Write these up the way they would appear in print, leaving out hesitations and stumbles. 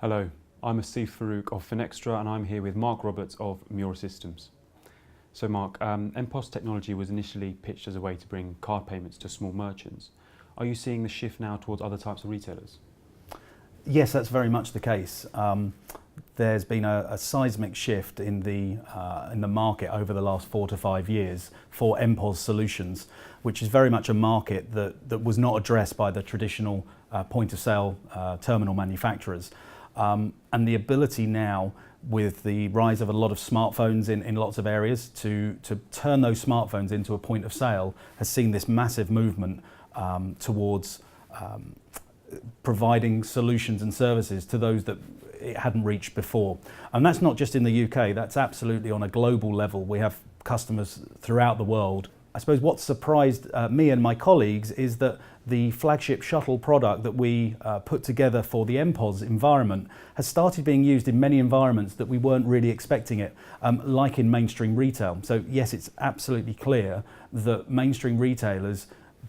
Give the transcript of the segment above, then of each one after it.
Hello, I'm Asif Farouk of Finextra and I'm here with Mark Roberts of Miura Systems. So Mark, mPOS technology was initially pitched as a way to bring card payments to small merchants. Are you seeing the shift now towards other types of retailers? Yes, that's very much the case. There's been a seismic shift in the market over the last 4 to 5 years for mPOS solutions, which is very much a market that was not addressed by the traditional point of sale terminal manufacturers. And the ability now, with the rise of a lot of smartphones in lots of areas, to turn those smartphones into a point of sale has seen this massive movement towards providing solutions and services to those that it hadn't reached before. And that's not just in the UK, that's absolutely on a global level. We have customers throughout the world. I suppose what surprised me and my colleagues is that the flagship shuttle product that we put together for the mPOS environment has started being used in many environments that we weren't really expecting it, like in mainstream retail. So yes, it's absolutely clear that mainstream retailers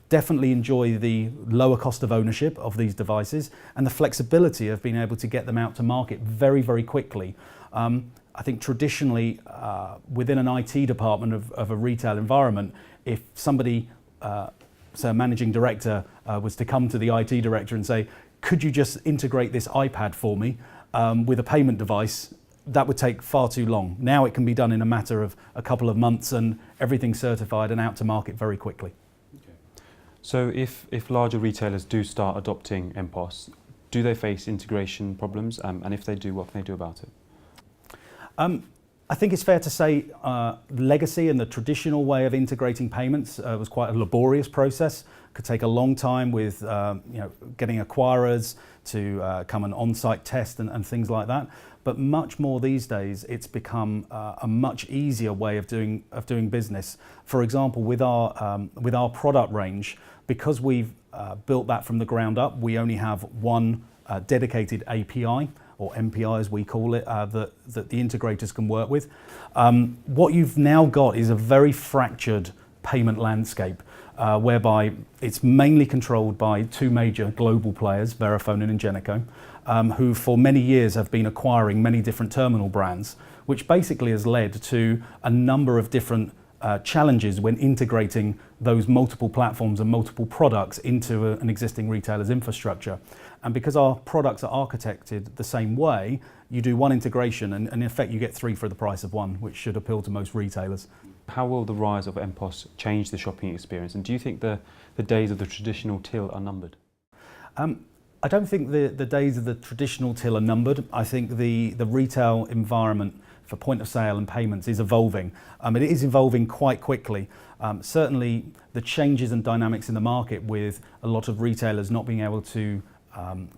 definitely enjoy the lower cost of ownership of these devices and the flexibility of being able to get them out to market very, very quickly. I think traditionally within an IT department of a retail environment, if somebody, so a managing director was to come to the IT director and say, could you just integrate this iPad for me with a payment device, that would take far too long. Now it can be done in a matter of a couple of months and everything's certified and out to market very quickly. So if larger retailers do start adopting mPOS, do they face integration problems? And if they do, what can they do about it? I think it's fair to say legacy and the traditional way of integrating payments was quite a laborious process. Could take a long time with getting acquirers to come and on-site test and things like that. But much more these days, it's become a much easier way of doing business. For example, with our product range, because we've built that from the ground up, we only have one dedicated API, or MPI as we call it, that the integrators can work with. What you've now got is a very fractured payment landscape, whereby it's mainly controlled by two major global players, Verifone and Ingenico, who for many years have been acquiring many different terminal brands, which basically has led to a number of different challenges when integrating those multiple platforms and multiple products into an existing retailer's infrastructure. And because our products are architected the same way, you do one integration and in effect you get three for the price of one, which should appeal to most retailers. How will the rise of mPOS change the shopping experience? And do you think the days of the traditional till are numbered? I don't think the days of the traditional till are numbered. I think the retail environment for point of sale and payments is evolving. It is evolving quite quickly. Certainly the changes and dynamics in the market with a lot of retailers not being able to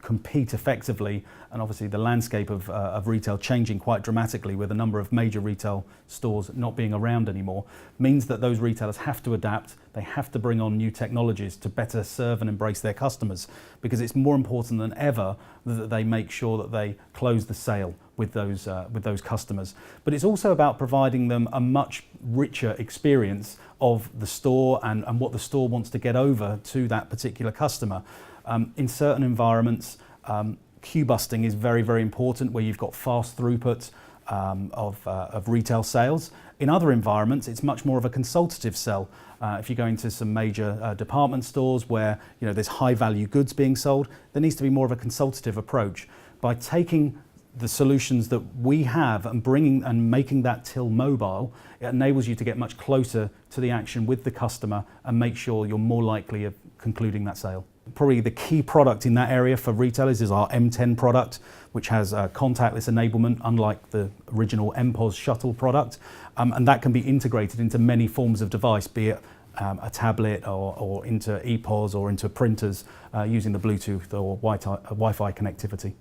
compete effectively, and obviously the landscape of retail changing quite dramatically with a number of major retail stores not being around anymore, means that those retailers have to adapt. They have to bring on new technologies to better serve and embrace their customers, because it's more important than ever that they make sure that they close the sale with those customers. But it's also about providing them a much richer experience of the store and what the store wants to get over to that particular customer. In certain environments, queue busting is very, very important, where you've got fast throughput of retail sales. In other environments, it's much more of a consultative sell. If you go into some major department stores where there's high value goods being sold, there needs to be more of a consultative approach. By taking the solutions that we have and bringing and making that till mobile, it enables you to get much closer to the action with the customer and make sure you're more likely of concluding that sale. Probably the key product in that area for retailers is our M10 product, which has contactless enablement, unlike the original mPOS shuttle product. And that can be integrated into many forms of device, be it a tablet or into ePOS or into printers using the Bluetooth or Wi-Fi connectivity.